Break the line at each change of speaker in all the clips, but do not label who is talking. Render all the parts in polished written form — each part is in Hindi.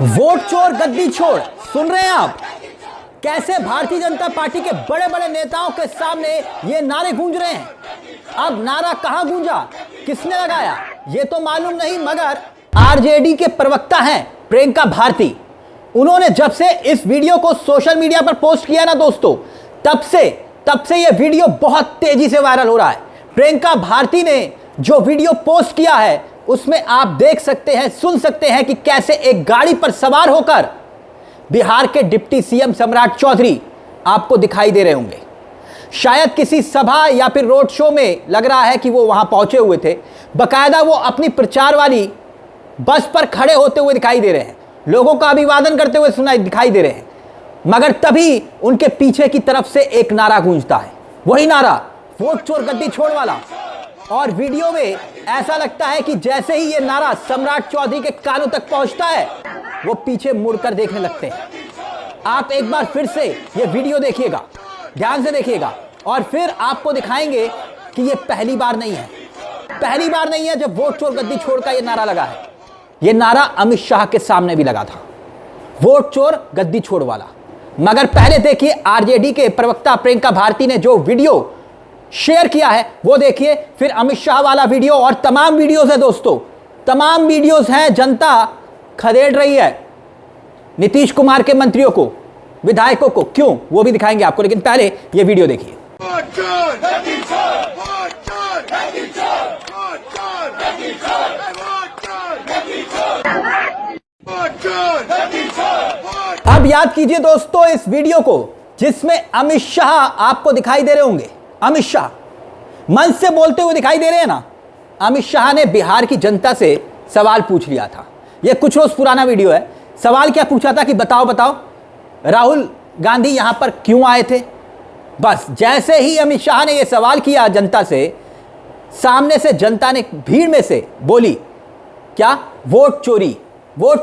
वोट चोर गद्दी छोड़, सुन रहे हैं आप? कैसे भारतीय जनता पार्टी के बड़े बड़े नेताओं के सामने ये नारे गूंज रहे हैं। अब नारा कहां गूंजा, किसने लगाया, ये तो मालूम नहीं, मगर आरजेडी के प्रवक्ता हैं प्रियंका भारती। उन्होंने जब से इस वीडियो को सोशल मीडिया पर पोस्ट किया ना दोस्तों, तब से ये वीडियो बहुत तेजी से वायरल हो रहा है। प्रियंका भारती ने जो वीडियो पोस्ट किया है उसमें आप देख सकते हैं, सुन सकते हैं कि कैसे एक गाड़ी पर सवार होकर बिहार के डिप्टी सीएम सम्राट चौधरी आपको दिखाई दे रहे होंगे। शायद किसी सभा या फिर रोड शो में लग रहा है कि वो वहां पहुंचे हुए थे। बकायदा वो अपनी प्रचार वाली बस पर खड़े होते हुए दिखाई दे रहे हैं, लोगों का अभिवादन करते हुए दिखाई दे रहे हैं। मगर तभी उनके पीछे की तरफ से एक नारा गूंजता है, वही नारा वोट चोर गद्दी छोड़ वाला। और वीडियो में ऐसा लगता है कि जैसे ही ये नारा सम्राट चौधरी के कानों तक पहुंचता है, वो पीछे मुड़कर देखने लगते हैं। आप एक बार फिर से ये वीडियो देखिएगा, ध्यान से देखिएगा, और फिर आपको दिखाएंगे कि ये पहली बार नहीं है जब वोट चोर गद्दी छोड़ का ये नारा लगा है। ये नारा अमित शाह के सामने भी लगा था, वोट चोर गद्दी छोड़ वाला। मगर पहले देखिए आरजेडी के प्रवक्ता प्रियंका भारती ने जो वीडियो शेयर किया है वो देखिए, फिर अमित शाह वाला वीडियो और तमाम वीडियोस है दोस्तों, तमाम वीडियोस हैं। जनता खदेड़ रही है नीतीश कुमार के मंत्रियों को, विधायकों को, क्यों, वो भी दिखाएंगे आपको, लेकिन पहले ये वीडियो देखिए। अब याद कीजिए दोस्तों इस वीडियो को, जिसमें अमित शाह आपको दिखाई दे रहे होंगे। अमित शाह मंच से बोलते हुए दिखाई दे रहे हैं ना। अमित शाह ने बिहार की जनता से सवाल पूछ लिया था, यह कुछ रोज पुराना वीडियो है। सवाल क्या पूछा था कि बताओ राहुल गांधी यहां पर क्यों आए थे। बस जैसे ही अमित शाह ने यह सवाल किया जनता से, सामने से जनता ने भीड़ में से बोली क्या, वोट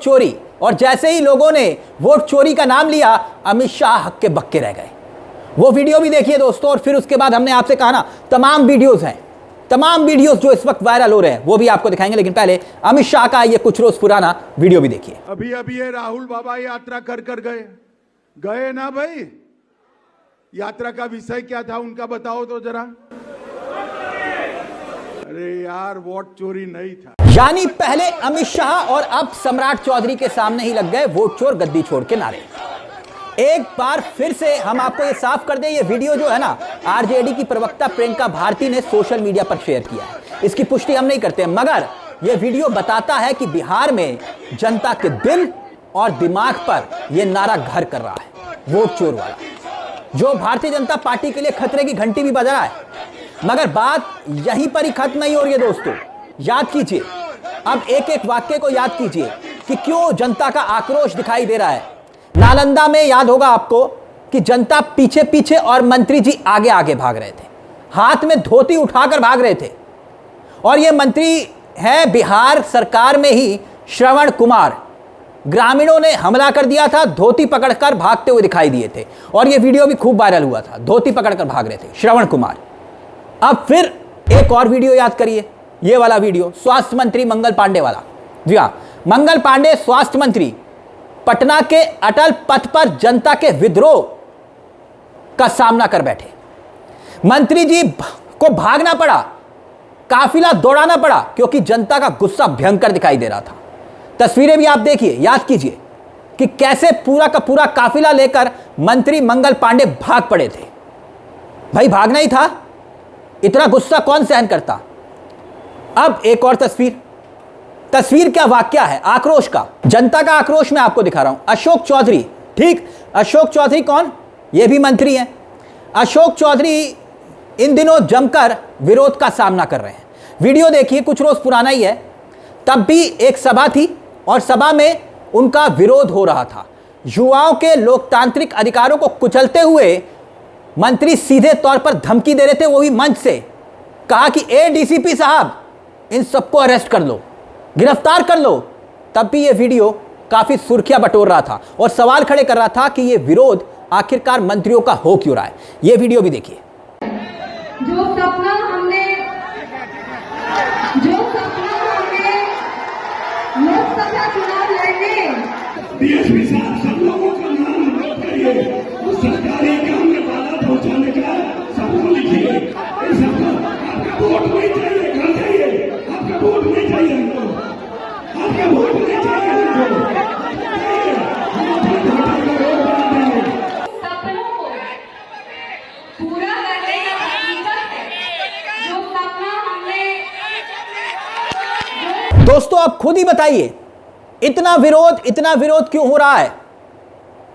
चोरी। और जैसे ही लोगों ने वोट चोरी का नाम लिया, अमित शाह हक्के बक्के रह गए। वो वीडियो भी देखिए दोस्तों, और फिर उसके बाद हमने आपसे कहा ना तमाम वीडियोस जो इस वक्त वायरल हो रहे हैं वो भी आपको दिखाएंगे, लेकिन पहले अमित शाह का ये कुछ रोज पुराना वीडियो भी देखिए।
अभी ये राहुल बाबा यात्रा कर गए ना भाई। यात्रा का विषय क्या था उनका बताओ तो जरा। अरे यार, वोट चोरी नहीं था।
यानी पहले अमित शाह और अब सम्राट चौधरी के सामने ही लग गए वोट चोर गद्दी छोड़ के नारे। एक बार फिर से हम आपको ये साफ कर दें, ये वीडियो जो है ना आरजेडी की प्रवक्ता प्रियंका भारती ने सोशल मीडिया पर शेयर किया है। इसकी पुष्टि हम नहीं करते, मगर यह वीडियो बताता है कि बिहार में जनता के दिल और दिमाग पर यह नारा घर कर रहा है, वोट चोर वाला, जो भारतीय जनता पार्टी के लिए खतरे की घंटी भी बज रहा है। मगर बात यहीं पर ही खत्म नहीं हो रही है दोस्तों। याद कीजिए, अब एक वाक्य को याद कीजिए कि क्यों जनता का आक्रोश दिखाई दे रहा है। नालंदा में याद होगा आपको कि जनता पीछे पीछे और मंत्री जी आगे आगे भाग रहे थे, हाथ में धोती उठाकर भाग रहे थे। और ये मंत्री हैं बिहार सरकार में ही श्रवण कुमार। ग्रामीणों ने हमला कर दिया था, धोती पकड़कर भागते हुए दिखाई दिए थे, और ये वीडियो भी खूब वायरल हुआ था, धोती पकड़कर भाग रहे थे श्रवण कुमार। अब फिर एक और वीडियो याद करिए, ये वाला वीडियो स्वास्थ्य मंत्री मंगल पांडे वाला। जी हाँ, मंगल पांडे स्वास्थ्य मंत्री पटना के अटल पथ पर जनता के विद्रोह का सामना कर बैठे। मंत्री जी को भागना पड़ा, काफिला दौड़ाना पड़ा, क्योंकि जनता का गुस्सा भयंकर दिखाई दे रहा था। तस्वीरें भी आप देखिए, याद कीजिए कि कैसे पूरा का पूरा काफिला लेकर मंत्री मंगल पांडे भाग पड़े थे। भाई भागना ही था, इतना गुस्सा कौन सहन करता। अब एक और तस्वीर क्या वाक्या है आक्रोश का, जनता का आक्रोश मैं आपको दिखा रहा हूं। अशोक चौधरी, ठीक, अशोक चौधरी कौन, ये भी मंत्री हैं। अशोक चौधरी इन दिनों जमकर विरोध का सामना कर रहे हैं। वीडियो देखिए, कुछ रोज पुराना ही है। तब भी एक सभा थी और सभा में उनका विरोध हो रहा था। युवाओं के लोकतांत्रिक अधिकारों को कुचलते हुए मंत्री सीधे तौर पर धमकी दे रहे थे, वो भी मंच से। कहा कि डीसीपी साहब, इन सबको अरेस्ट कर लो, गिरफ्तार कर लो। तब भी यह वीडियो काफी सुर्खियां बटोर रहा था और सवाल खड़े कर रहा था कि यह विरोध आखिरकार मंत्रियों का हो क्यों रहा है। यह वीडियो भी देखिए।
जो सपना हमने लोकसभा चुनाव लड़ने
डीएसपी साहब सब लोगों का नाम नोट करिए और सरकारी काम में बाधा पहुंचाने का सबको लिखिए। आपका वोट नहीं चाहिए, घर जाइए, आपका वोट नहीं चाहिए हमको, आपका वोट नहीं चाहिए हमको।
सपनों को पूरा करने का हकीकत है। जो सपना हमने
दोस्तों आप खुद ही बताइए इतना विरोध क्यों हो रहा है।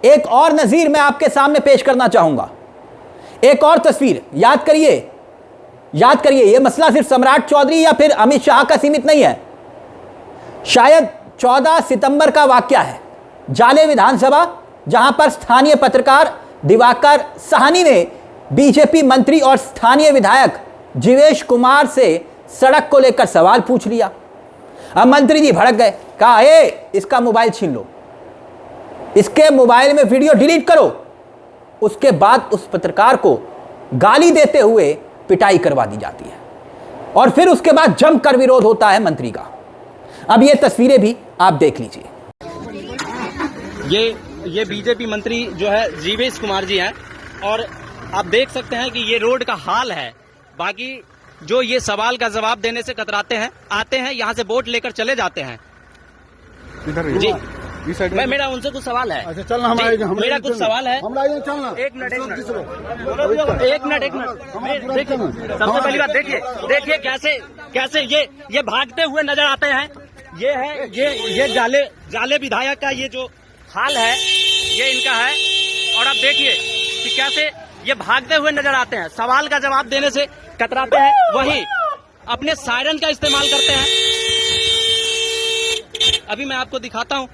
एक और नजीर मैं आपके सामने पेश करना चाहूंगा, एक और तस्वीर। याद करिए यह मसला सिर्फ सम्राट चौधरी या फिर अमित शाह का सीमित नहीं है। शायद 14 सितंबर का वाकया है, जाले विधानसभा, जहां पर स्थानीय पत्रकार दिवाकर साहनी ने बीजेपी मंत्री और स्थानीय विधायक जीवेश कुमार से सड़क को लेकर सवाल पूछ लिया। अब मंत्री जी भड़क गए, कहा इसका मोबाइल छीन लो, इसके मोबाइल में वीडियो डिलीट करो। उसके बाद उस पत्रकार को गाली देते हुए पिटाई करवा दी जाती है और फिर उसके बाद जमकर विरोध होता है मंत्री का। अब ये तस्वीरें भी आप देख लीजिए।
ये बीजेपी मंत्री जो है जीवेश कुमार जी हैं और आप देख सकते हैं कि ये रोड का हाल है। बाकी जो ये सवाल का जवाब देने से कतराते हैं, आते हैं यहाँ से वोट लेकर चले जाते हैं। जी मेरा उनसे कुछ सवाल है।
अच्छा चलना, हम आएंगे।
मेरा कुछ सवाल है।
हम आएंगे, चलना।
एक मिनट देखिए, सबसे पहली बात देखिए कैसे ये भागते हुए नजर आते हैं। ये है ये जाले विधायक का ये जो हाल है ये इनका है। और आप देखिए कि कैसे ये भागते हुए नजर आते हैं, सवाल का जवाब देने से कतराते हैं, वही अपने सायरन का इस्तेमाल करते हैं। अभी मैं आपको दिखाता हूं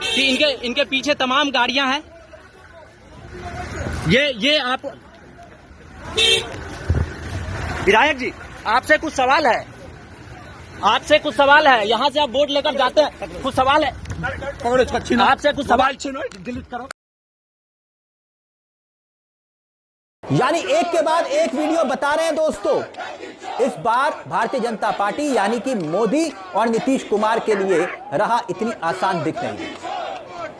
कि इनके पीछे तमाम गाड़ियां हैं। ये आप विधायक जी, आपसे कुछ सवाल है, यहाँ से आप वोट लेकर जाते हैं, कुछ सवाल है आपसे, कुछ सवाल डिलीट करो।
यानी एक के बाद एक वीडियो बता रहे हैं दोस्तों। इस बार भारतीय जनता पार्टी यानी कि मोदी और नीतीश कुमार के लिए रहा इतनी आसान दिख नहीं।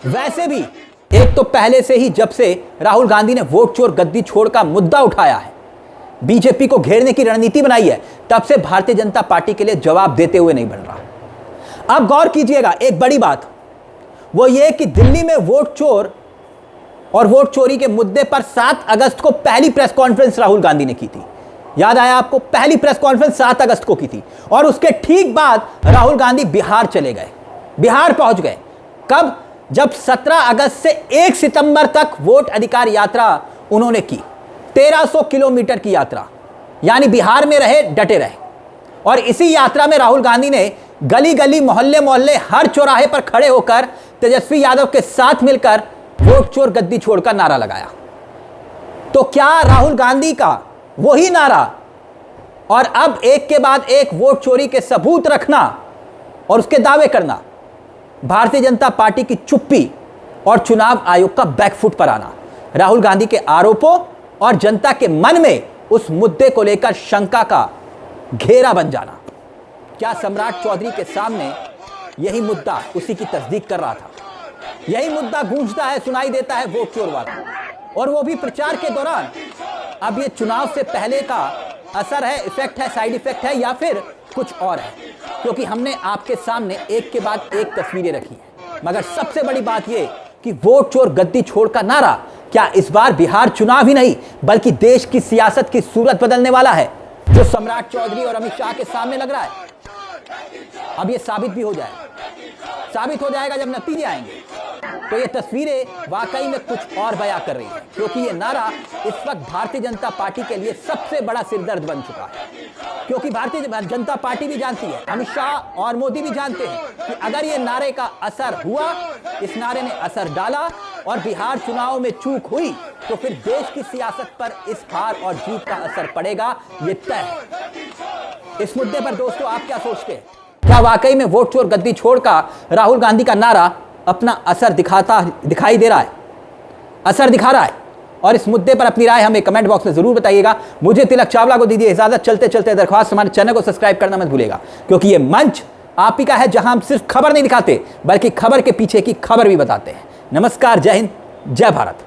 वैसे भी एक तो पहले से ही जब से राहुल गांधी ने वोट चोर गद्दी छोड़ का मुद्दा उठाया है, बीजेपी को घेरने की रणनीति बनाई है, तब से भारतीय जनता पार्टी के लिए जवाब देते हुए नहीं बन रहा। अब गौर कीजिएगा एक बड़ी बात, वो ये कि दिल्ली में वोट चोर और वोट चोरी के मुद्दे पर 7 अगस्त को पहली प्रेस कॉन्फ्रेंस राहुल गांधी ने की थी। याद आया आपको? पहली प्रेस कॉन्फ्रेंस 7 अगस्त को की थी और उसके ठीक बाद राहुल गांधी बिहार चले गए, बिहार पहुंच गए। कब? जब 17 अगस्त से 1 सितंबर तक वोट अधिकार यात्रा उन्होंने की, 1300 किलोमीटर की यात्रा, यानी बिहार में रहे, डटे रहे। और इसी यात्रा में राहुल गांधी ने गली गली, मोहल्ले मोहल्ले, हर चौराहे पर खड़े होकर तेजस्वी यादव के साथ मिलकर वोट चोर गद्दी छोड़ का नारा लगाया। तो क्या राहुल गांधी का वही नारा और अब एक के बाद एक वोट चोरी के सबूत रखना और उसके दावे करना, भारतीय जनता पार्टी की चुप्पी और चुनाव आयोग का बैकफुट पर आना, राहुल गांधी के आरोपों और जनता के मन में उस मुद्दे को लेकर शंका का घेरा बन जाना, क्या सम्राट चौधरी के सामने यही मुद्दा उसी की तस्दीक कर रहा था? यही मुद्दा गूंजता है, सुनाई देता है वोट चोर वाला, और वो भी प्रचार के दौरान। अब ये चुनाव से पहले का असर है, इफेक्ट है, साइड इफेक्ट है, या फिर कुछ और है? क्योंकि हमने आपके सामने एक के बाद एक तस्वीरें रखी हैं, मगर सबसे बड़ी बात ये कि वोट चोर गद्दी छोड़ का नारा क्या इस बार बिहार चुनाव ही नहीं बल्कि देश की सियासत की सूरत बदलने वाला है, जो सम्राट चौधरी और अमित शाह के सामने लग रहा है? अब ये साबित भी हो जाएगा जब नतीजे आएंगे। तो ये तस्वीरें वाकई में कुछ और बयां कर रही हैं, क्योंकि ये नारा इस वक्त भारतीय जनता पार्टी के लिए सबसे बड़ा सिरदर्द बन चुका है। क्योंकि भारतीय जनता पार्टी भी जानती है, अमित शाह और मोदी भी जानते हैं कि अगर ये नारे का असर हुआ, इस नारे ने असर डाला और बिहार चुनाव में चूक हुई, तो फिर देश की सियासत पर इस हार और जीत का असर पड़ेगा, ये तय है। इस मुद्दे पर दोस्तों आप क्या सोचते हैं? क्या वाकई में वोट चोर गद्दी छोड़ का राहुल गांधी का नारा अपना असर दिखाई दे रहा है, असर दिखा रहा है? और इस मुद्दे पर अपनी राय हमें कमेंट बॉक्स में जरूर बताइएगा। मुझे तिलक चावला को दीजिए इजाजत। चलते चलते दरख्वास्त, हमारे चैनल को सब्सक्राइब करना मत भूलिएगा, क्योंकि ये मंच आप ही का है, जहां हम सिर्फ खबर नहीं दिखाते बल्कि खबर के पीछे की खबर भी बताते हैं। नमस्कार, जय हिंद, जय भारत।